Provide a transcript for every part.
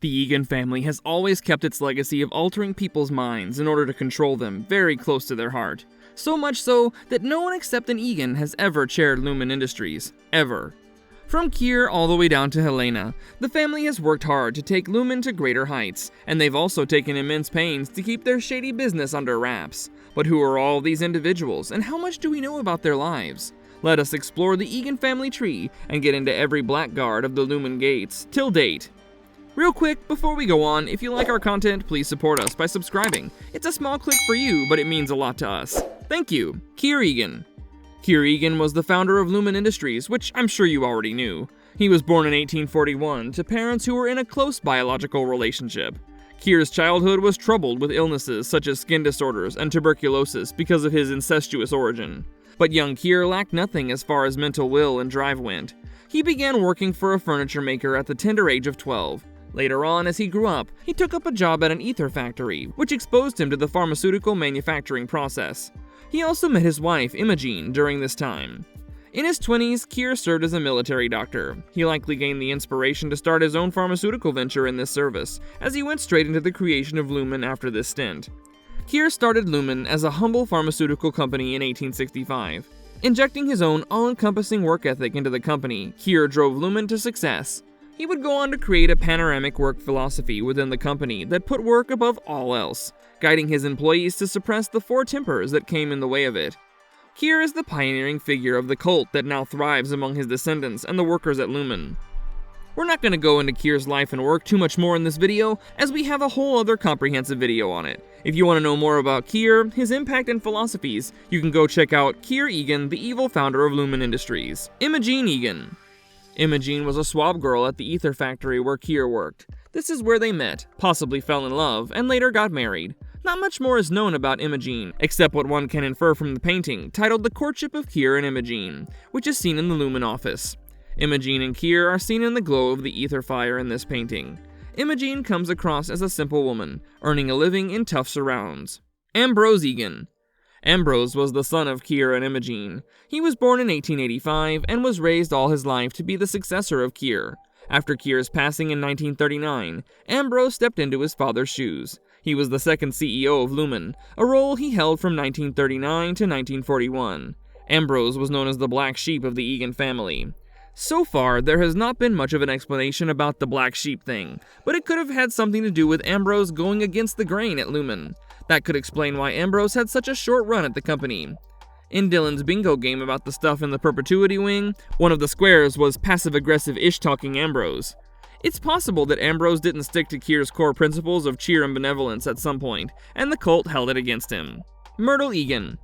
The Egan family has always kept its legacy of altering people's minds in order to control them very close to their heart. So much so that no one except an Egan has ever chaired Lumon Industries. Ever. From Kier all the way down to Helena, the family has worked hard to take Lumon to greater heights, and they've also taken immense pains to keep their shady business under wraps. But who are all these individuals, and how much do we know about their lives? Let us explore the Egan family tree and get into every blackguard of the Lumon gates, till date. Real quick, before we go on, if you like our content, please support us by subscribing. It's a small click for you, but it means a lot to us. Thank you. Kier Eagan. Kier Eagan was the founder of Lumon Industries, which I'm sure you already knew. He was born in 1841 to parents who were in a close biological relationship. Kier's childhood was troubled with illnesses such as skin disorders and tuberculosis because of his incestuous origin. But young Kier lacked nothing as far as mental will and drive went. He began working for a furniture maker at the tender age of 12. Later on, as he grew up, he took up a job at an ether factory, which exposed him to the pharmaceutical manufacturing process. He also met his wife, Imogen, during this time. In his 20s, Kier served as a military doctor. He likely gained the inspiration to start his own pharmaceutical venture in this service, as he went straight into the creation of Lumon after this stint. Kier started Lumon as a humble pharmaceutical company in 1865. Injecting his own all-encompassing work ethic into the company, Kier drove Lumon to success. He would go on to create a panoramic work philosophy within the company that put work above all else, guiding his employees to suppress the four tempers that came in the way of it. Kier is the pioneering figure of the cult that now thrives among his descendants and the workers at Lumon. We're not going to go into Kier's life and work too much more in this video, as we have a whole other comprehensive video on it. If you want to know more about Kier, his impact and philosophies, you can go check out Kier Eagan, the evil founder of Lumon Industries. Jame Eagan. Imogen was a swab girl at the ether factory where Kier worked. This is where they met, possibly fell in love, and later got married. Not much more is known about Imogen, except what one can infer from the painting titled The Courtship of Kier and Imogen, which is seen in the Lumon office. Imogen and Kier are seen in the glow of the ether fire in this painting. Imogen comes across as a simple woman, earning a living in tough surrounds. Ambrose Eagan. Ambrose was the son of Kier and Imogen. He was born in 1885 and was raised all his life to be the successor of Kier. After Kier's passing in 1939, Ambrose stepped into his father's shoes. He was the second CEO of Lumon, a role he held from 1939 to 1941. Ambrose was known as the black sheep of the Egan family. So far, there has not been much of an explanation about the black sheep thing, but it could have had something to do with Ambrose going against the grain at Lumon. That could explain why Ambrose had such a short run at the company. In Dylan's bingo game about the stuff in the perpetuity wing, one of the squares was passive-aggressive ish-talking Ambrose. It's possible that Ambrose didn't stick to Kier's core principles of cheer and benevolence at some point, and the cult held it against him. Myrtle Eagan.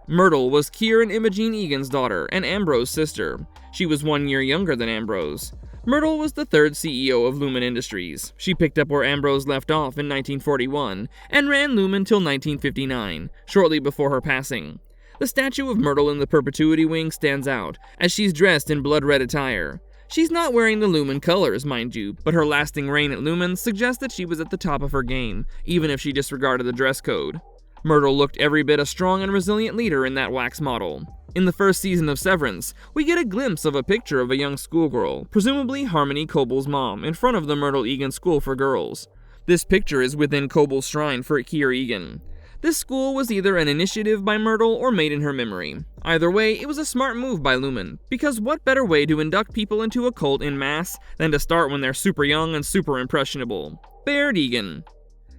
Myrtle was Kier and Imogen Eagan's daughter, and Ambrose's sister. She was 1 year younger than Ambrose. Myrtle was the third CEO of Lumon Industries. She picked up where Ambrose left off in 1941, and ran Lumon till 1959, shortly before her passing. The statue of Myrtle in the perpetuity wing stands out, as she's dressed in blood-red attire. She's not wearing the Lumon colors, mind you, but her lasting reign at Lumon suggests that she was at the top of her game, even if she disregarded the dress code. Myrtle looked every bit a strong and resilient leader in that wax model. In the first season of Severance, we get a glimpse of a picture of a young schoolgirl, presumably Harmony Coble's mom, in front of the Myrtle Eagan School for Girls. This picture is within Coble's shrine for Kier Eagan. This school was either an initiative by Myrtle or made in her memory. Either way, it was a smart move by Lumon, because what better way to induct people into a cult en masse than to start when they're super young and super impressionable? Baird Eagan.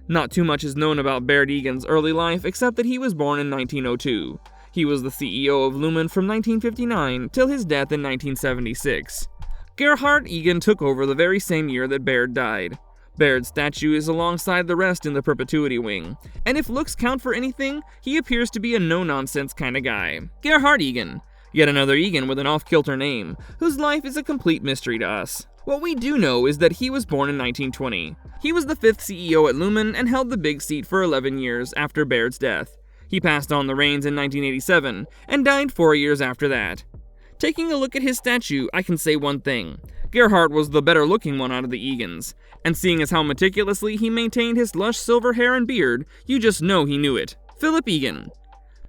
Not too much is known about Baird Eagan's early life except that he was born in 1902. He was the CEO of Lumon from 1959 till his death in 1976. Gerhardt Egan took over the very same year that Baird died. Baird's statue is alongside the rest in the perpetuity wing, and if looks count for anything, he appears to be a no-nonsense kind of guy. Gerhart Eagan. Yet another Eagan with an off-kilter name, whose life is a complete mystery to us. What we do know is that he was born in 1920. He was the 5th CEO at Lumon and held the big seat for 11 years after Baird's death. He passed on the reins in 1987 and died 4 years after that. Taking a look at his statue, I can say one thing. Gerhardt was the better looking one out of the Eagans, and seeing as how meticulously he maintained his lush silver hair and beard, you just know he knew it. Phillip Eagan.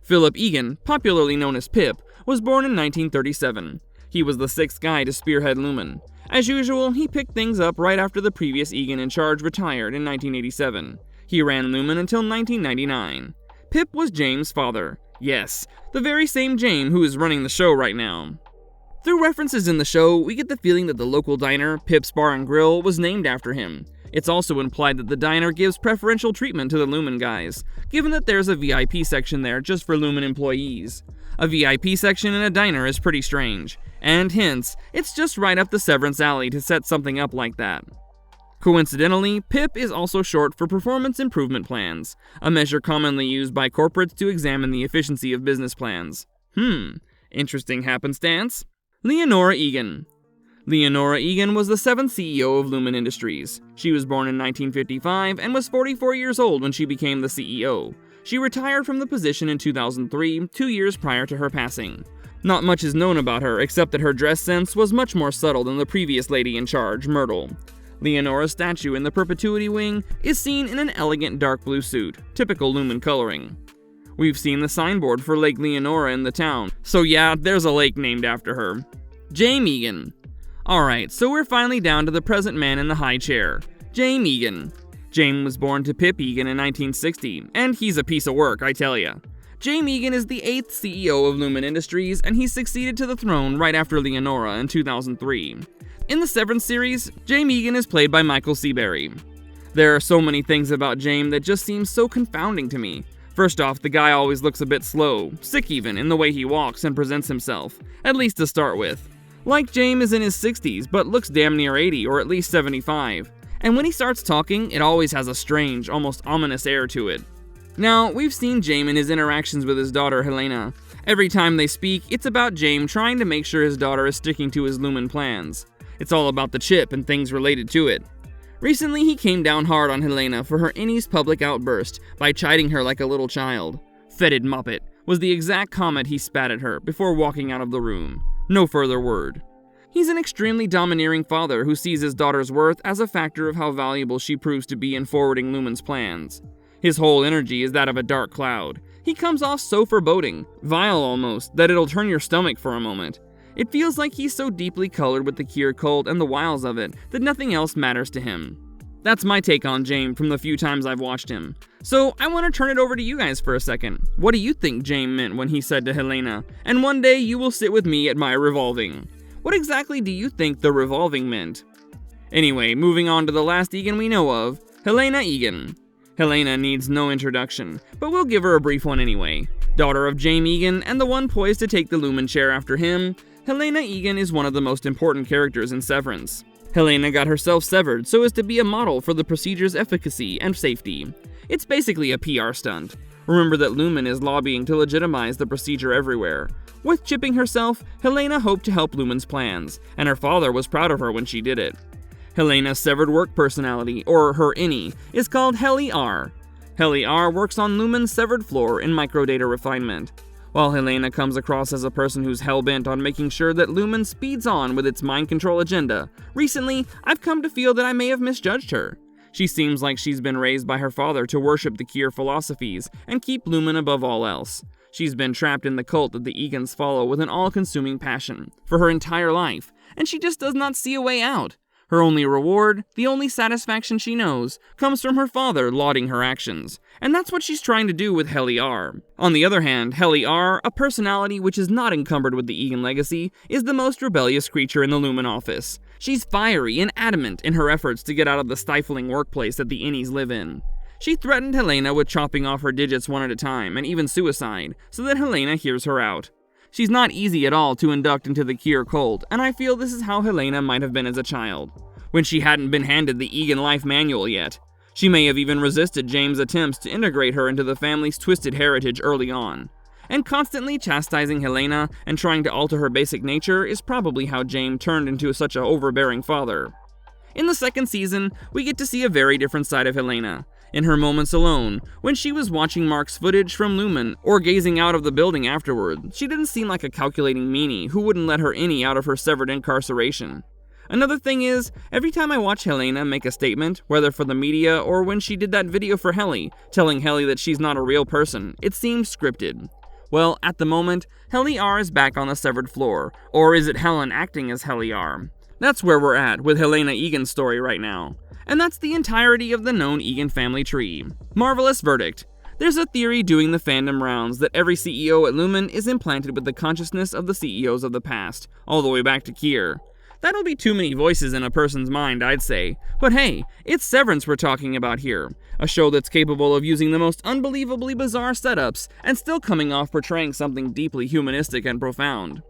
Phillip Eagan, popularly known as Pip, was born in 1937. He was the 6th guy to spearhead Lumon. As usual, he picked things up right after the previous Egan in charge retired in 1987. He ran Lumon until 1999. Pip was Jame's father. Yes, the very same Jame who is running the show right now. Through references in the show, we get the feeling that the local diner, Pip's Bar and Grill, was named after him. It's also implied that the diner gives preferential treatment to the Lumon guys, given that there's a VIP section there just for Lumon employees. A VIP section in a diner is pretty strange, and hence, it's just right up the Severance alley to set something up like that. Coincidentally, PIP is also short for Performance Improvement Plans, a measure commonly used by corporates to examine the efficiency of business plans. Interesting happenstance. Leonora Egan. Leonora Egan was the 7th CEO of Lumon Industries. She was born in 1955 and was 44 years old when she became the CEO. She retired from the position in 2003, 2 years prior to her passing. Not much is known about her except that her dress sense was much more subtle than the previous lady in charge, Myrtle. Leonora's statue in the Perpetuity Wing is seen in an elegant dark blue suit, typical Lumon coloring. We've seen the signboard for Lake Leonora in the town, so yeah, there's a lake named after her. Jame Egan. Alright, so we're finally down to the present man in the high chair, Jame Egan. Jame was born to Pip Eagan in 1960, and he's a piece of work, I tell ya. Jame Eagan is the 8th CEO of Lumon Industries, and he succeeded to the throne right after Leonora in 2003. In the Severance series, Jame Eagan is played by Michael Seabury. There are so many things about Jame that just seem so confounding to me. First off, the guy always looks a bit slow, sick even, in the way he walks and presents himself, at least to start with. Like Jame is in his 60s, but looks damn near 80 or at least 75. And when he starts talking, it always has a strange, almost ominous air to it. Now, we've seen Jame in his interactions with his daughter Helena. Every time they speak, it's about Jame trying to make sure his daughter is sticking to his Lumon plans. It's all about the chip and things related to it. Recently, he came down hard on Helena for her Innie's public outburst by chiding her like a little child. "Fetid moppet" was the exact comment he spat at her before walking out of the room. No further word. He's an extremely domineering father who sees his daughter's worth as a factor of how valuable she proves to be in forwarding Lumon's plans. His whole energy is that of a dark cloud. He comes off so foreboding, vile almost, that it'll turn your stomach for a moment. It feels like he's so deeply colored with the Kier cult and the wiles of it that nothing else matters to him. That's my take on Jame from the few times I've watched him. So I want to turn it over to you guys for a second. What do you think Jame meant when he said to Helena, "And one day you will sit with me at my revolving"? What exactly do you think the revolving meant? Anyway, moving on to the last Egan we know of, Helena Egan. Helena needs no introduction, but we'll give her a brief one anyway. Daughter of Jame Egan and the one poised to take the Lumon chair after him, Helena Egan is one of the most important characters in Severance. Helena got herself severed so as to be a model for the procedure's efficacy and safety. It's basically a PR stunt. Remember that Lumon is lobbying to legitimize the procedure everywhere. With chipping herself, Helena hoped to help Lumon's plans, and her father was proud of her when she did it. Helena's severed work personality, or her Innie, is called Helly R. Helly R works on Lumon's severed floor in microdata refinement. While Helena comes across as a person who's hell-bent on making sure that Lumon speeds on with its mind control agenda, recently, I've come to feel that I may have misjudged her. She seems like she's been raised by her father to worship the Kier philosophies and keep Lumon above all else. She's been trapped in the cult that the Egans follow with an all-consuming passion for her entire life, and she just does not see a way out. Her only reward, the only satisfaction she knows, comes from her father lauding her actions, and that's what she's trying to do with Helly R. On the other hand, Helly R, a personality which is not encumbered with the Egan legacy, is the most rebellious creature in the Lumon office. She's fiery and adamant in her efforts to get out of the stifling workplace that the Innies live in. She threatened Helena with chopping off her digits one at a time, and even suicide, so that Helena hears her out. She's not easy at all to induct into the Kier cult, and I feel this is how Helena might have been as a child, when she hadn't been handed the Egan life manual yet. She may have even resisted Jame's attempts to integrate her into the family's twisted heritage early on. And constantly chastising Helena and trying to alter her basic nature is probably how Jame turned into such an overbearing father. In the second season, we get to see a very different side of Helena. In her moments alone, when she was watching Mark's footage from Lumon or gazing out of the building afterward, she didn't seem like a calculating meanie who wouldn't let her Innie out of her severed incarceration. Another thing is, every time I watch Helena make a statement, whether for the media or when she did that video for Helly, telling Helly that she's not a real person, it seems scripted. Well, at the moment, Helly R is back on the severed floor, or is it Helen acting as Helly R? That's where we're at with Helena Egan's story right now. And that's the entirety of the known Egan family tree. Marvelous verdict. There's a theory doing the fandom rounds that every CEO at Lumon is implanted with the consciousness of the CEOs of the past, all the way back to Kier. That'll be too many voices in a person's mind, I'd say. But hey, it's Severance we're talking about here. A show that's capable of using the most unbelievably bizarre setups and still coming off portraying something deeply humanistic and profound.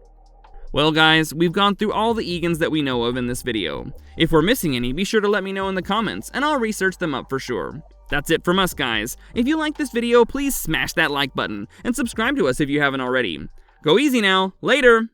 Well guys, we've gone through all the Eagans that we know of in this video. If we're missing any, be sure to let me know in the comments, and I'll research them up for sure. That's it from us guys. If you like this video, please smash that like button, and subscribe to us if you haven't already. Go easy now, later!